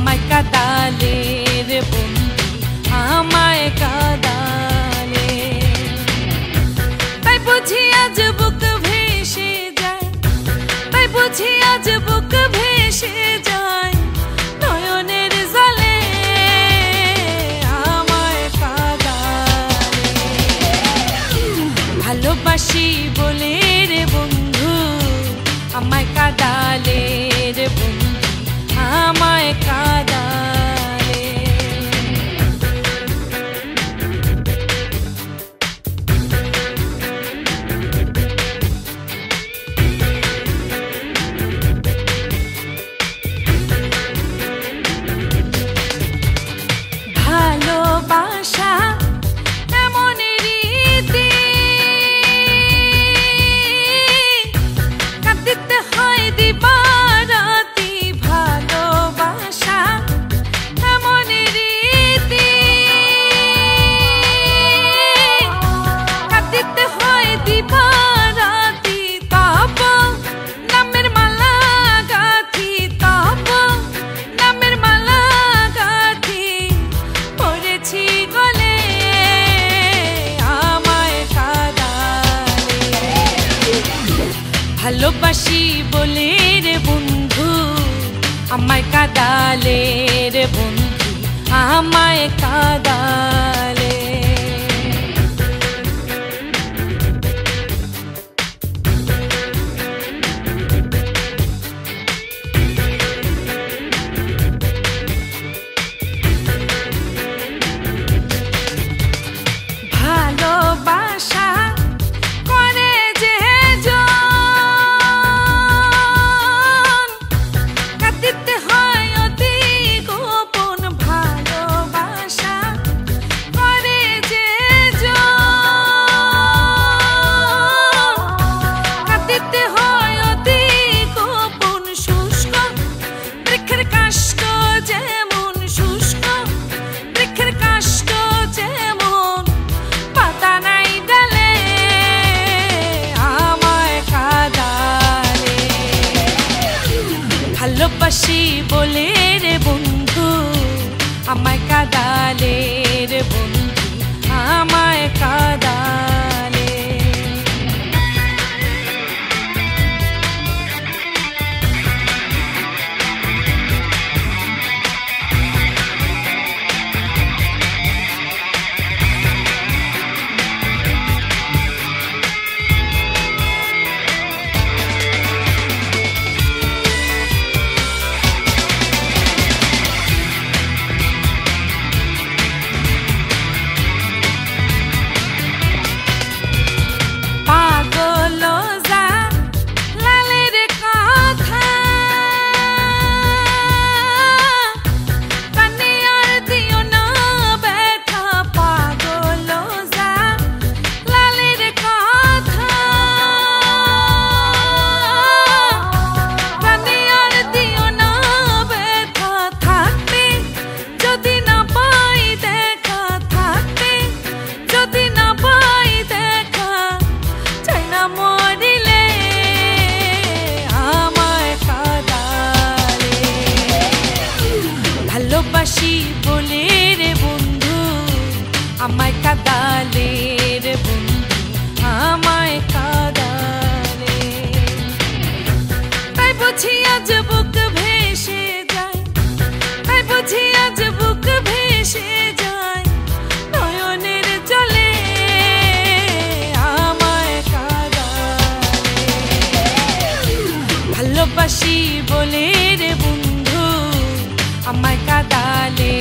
আমায় কাঁদালে রে বন্ধু, আমায় কাঁদালে। তাই বুঝি আজ বুক ভেসে যায়, তাই বুঝি আজ বুক ভেসে যায় নয়নের জলে, আমায় কাঁদালে। ভালোবাসি বলে রে বন্ধু, আমায় কাঁদালে রে বন্ধু, আমায় কাঁদালে। ভালোবাসা এমন রীতি, কাঁদিতে হয় দিবারাতি। ভালোবাসা এমন রীতি, কাঁদিতে হয় দিবারাতি। তব নামের মালা গাঁথি, তব নামের মালা গাঁথি পড়েছি গলে, আমায় কাঁদালে। ভালোবাসি বলে রে বন্ধু, আমায় কাঁদালে রে বন্ধু, আমায় কাঁদালে। ভালোবাসা করে যে জন, কাঁদিতে হয় অতি গোপন। ভালোবাসা করে যে জন, কাঁদিতে হয় অতি গোপন। শুষ্ক বৃক্ষের কাষ্ঠ যেমন, শুষ্ক বৃক্ষের কাষ্ঠ যেমন, পাতা নাই ডালে, আমায় কাঁদালে। ভালোবাসি বলে রে বন্ধু, আমায় কাঁদালে রে বন্ধু, আমায় কাঁদালে। পাগল যা লালের কথা, কানে আর দিও না ব্যথা। পাগল যা লালের কথা, কানে আর দিও না ব্যথা। থাকতে যদি না পাই দেখা, থাকতে যদি না পাই দেখা, চাই না মরিলে, আমায় কাঁদালে। ভালোবাসি বলে রে বন্ধু, আমায় কাঁদালে রে বন্ধু, আমায় কাঁদালে। তাই বুঝি আজ বুক ভেসে যায়, তাই বুঝি আজ বুক ভেসে যায় নয়নের জলে, আমায় কাঁদালে। ভালোবাসি বলে রে বন্ধু, আমায় কাঁদালে